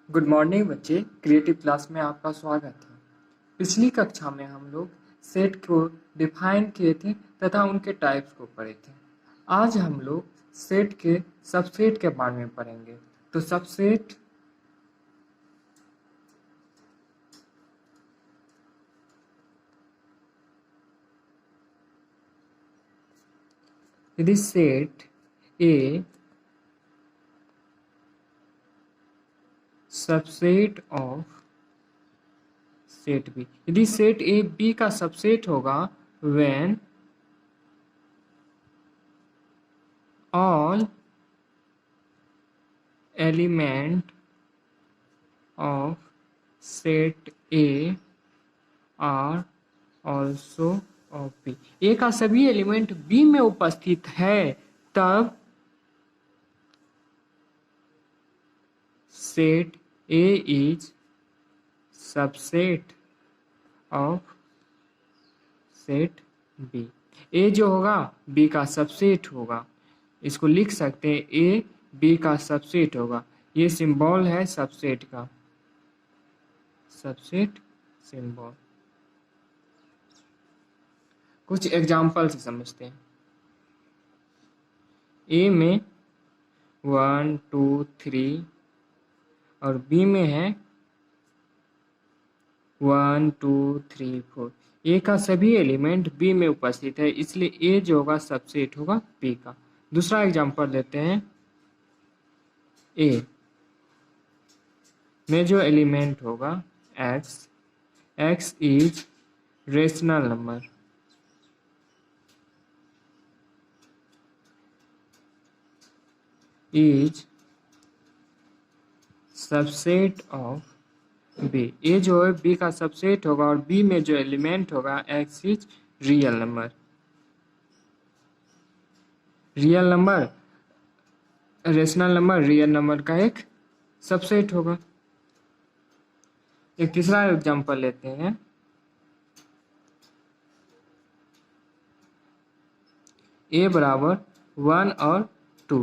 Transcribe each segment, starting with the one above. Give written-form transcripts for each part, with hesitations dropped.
Good morning बच्चे, creative class में आपका स्वागत है। पिछली कक्षा में हम लोग सेट को डिफाइन किए थे तथा उनके टाइप्स को पढ़े थे। आज हम लोग सेट के सबसेट के बारे में पढ़ेंगे। तो सबसेट यदि set A subset of set B, यदि सेट ए बी का सबसेट होगा when all element of set A are also of B। A का सभी एलिमेंट B में उपस्थित है तब set A is subset of set B। A जो होगा B का सबसेट होगा। इसको लिख सकते हैं A B का सबसेट होगा। ये सिंबल है सबसेट का, सबसेट सिंबल। कुछ एग्जाम्पल से समझते हैं। ए में 1 2 3 और बी में है 1 2 3 4। ए का सभी एलिमेंट बी में उपस्थित है, इसलिए ए जो होगा सबसेट होगा बी का। दूसरा एग्जाम्पल लेते हैं। ए में जो एलिमेंट होगा X, X is rational number, is subset of B. A जो है बी का सबसेट होगा और बी में जो एलिमेंट होगा x is real number. Real number, rational number real number का एक सबसेट होगा। एक तीसरा एग्जांपल लेते हैं। ए बराबर 1 और 2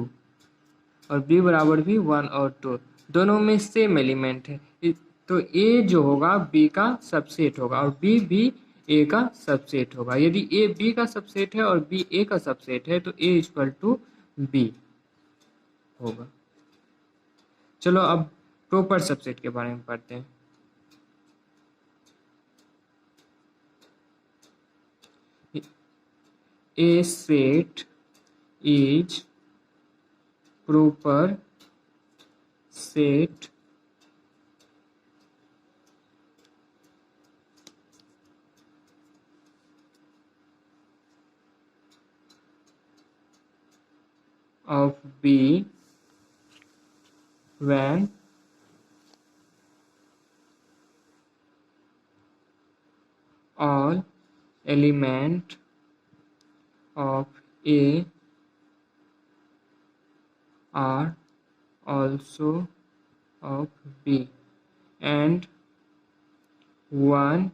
और बी बराबर भी 1 और 2, दोनों में सेम एलिमेंट है, तो ए जो होगा बी का सबसेट होगा और बी भी ए का सबसेट होगा। यदि ए बी का सबसेट है और बी ए का सबसेट है तो ए इक्वल टू बी होगा। चलो अब प्रॉपर सबसेट के बारे में पढ़ते हैं। A set is proper set of B when all element of A are also of B and one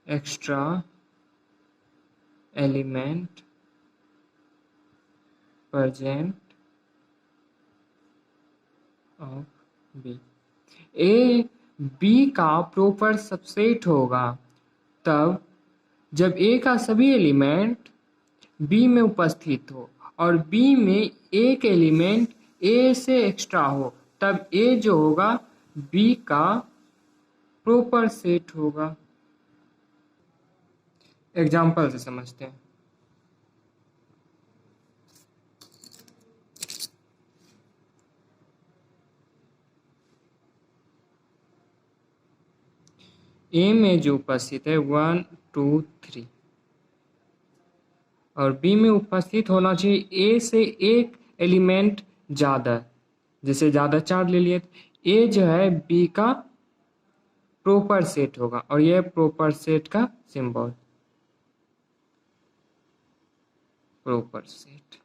extra element present of B। A B का प्रॉपर सबसेट होगा तब जब A का सभी एलिमेंट B में उपस्थित हो और B में एक एलिमेंट A से एक्स्ट्रा हो, तब A जो होगा B का प्रॉपर सेट होगा। एग्जाम्पल से समझते हैं। A में जो उपस्थित है 1 2 3 और B में उपस्थित होना चाहिए A से एक एलिमेंट ज़्यादा, जैसे ज़्यादा 4 ले लिए, A जो है B का प्रॉपर सेट होगा और यह प्रॉपर सेट का सिंबल, प्रॉपर सेट।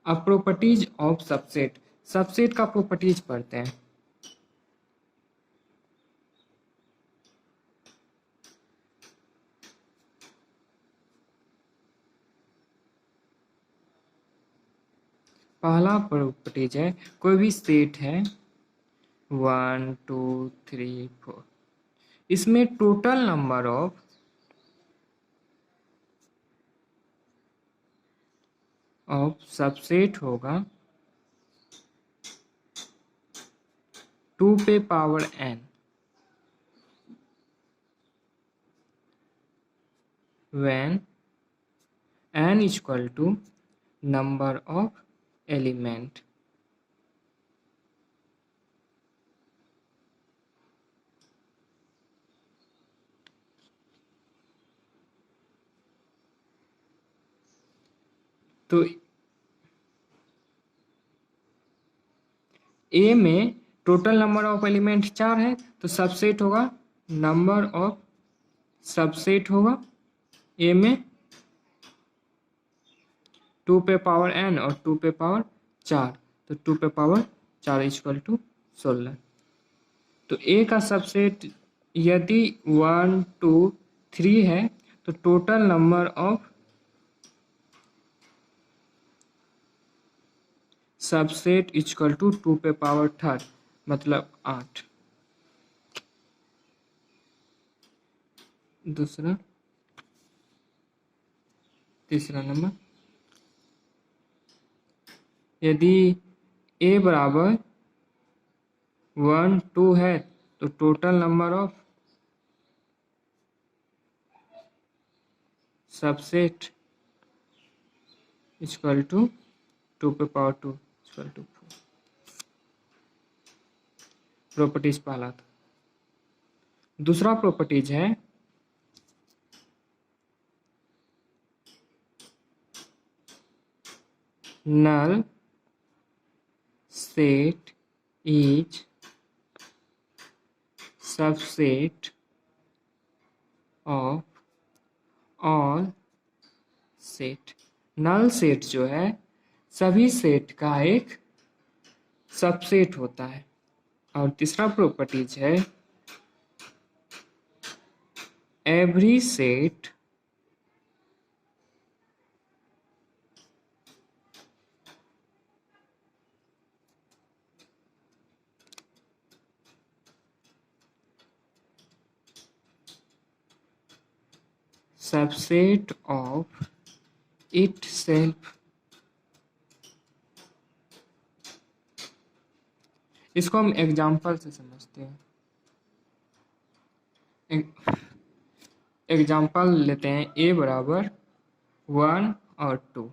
अब प्रॉपर्टीज ऑफ सबसेट, सबसेट का प्रॉपर्टीज पढ़ते हैं। पहला प्रॉपर्टीज है, कोई भी सेट है 1 2 3 4, इसमें टोटल नंबर ऑफ सबसेट होगा 2 पे power n, when n equal to number of element. तो ए में टोटल नंबर ऑफ एलिमेंट 4 है, तो सबसेट होगा नंबर ऑफ सबसेट होगा ए में 2 पे पावर n और 2 पे पावर 4, तो 2 पे पावर 4 इक्वल टू 16। तो ए का सबसेट यदि 1 2 3 है तो total number of subset equal to 2 पे पावर 3, मतलब 8। दूसरा तीसरा नंबर, यदि ए बराबर 1 2 है तो total number of subset equal to 2 पे पावर 2 इक्वल टू 4। प्रॉपर्टीज पहला था। दूसरा प्रॉपर्टीज है null set is subset of all set। Null set जो है सभी सेट का एक सबसेट होता है। और तीसरा प्रॉपर्टीज है every set subset of itself। इसको हम एग्जाम्पल से समझते हैं। एग्जाम्पल लेते हैं, ए बराबर 1 और 2।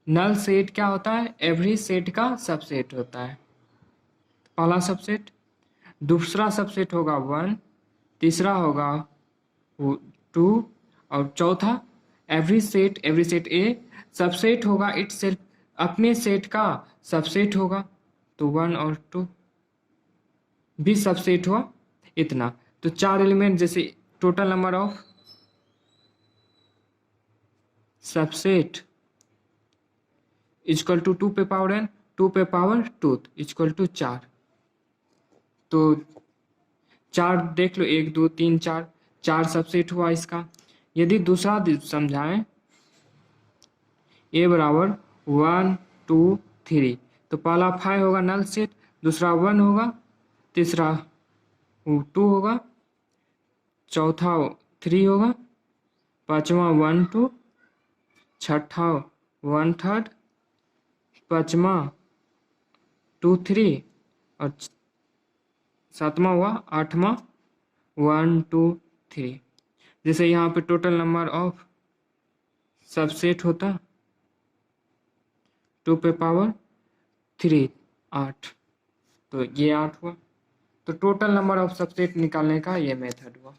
नल सेट क्या होता है? एवरी सेट का सबसेट होता है। पहला सबसेट, दूसरा सबसेट होगा 1, तीसरा होगा 2 और चौथा एवरी सेट ए सबसेट होगा इटसेल्फ, अपने सेट का सबसेट होगा। तो 1 और 2 भी सबसेट हुआ इतना। तो 4 एलिमेंट, जैसे total number of subset equal to 2 पे पावर n, 2 पे पावर 2 इक्वल टू 4। तो 4 देख लो, 1 2 3 4, 4 सबसेट हुआ इसका। यदि दूसरा समझाएं, ए बराबर 1 2 3, तो पहला 5 होगा नल सेट, दूसरा 1 होगा, तीसरा 2 होगा, चौथा 3 होगा, पांचवा 1 2, छठा 1 3, पांचवा 2 3 और सातवां हुआ 8वां 1 2 3। जैसे यहाँ पे टोटल नंबर ऑफ सबसेट होता 2 पे पावर 3 8, तो ये 8 हुआ। तो टोटल नंबर ऑफ सबसेट निकालने का ये मेथड हुआ।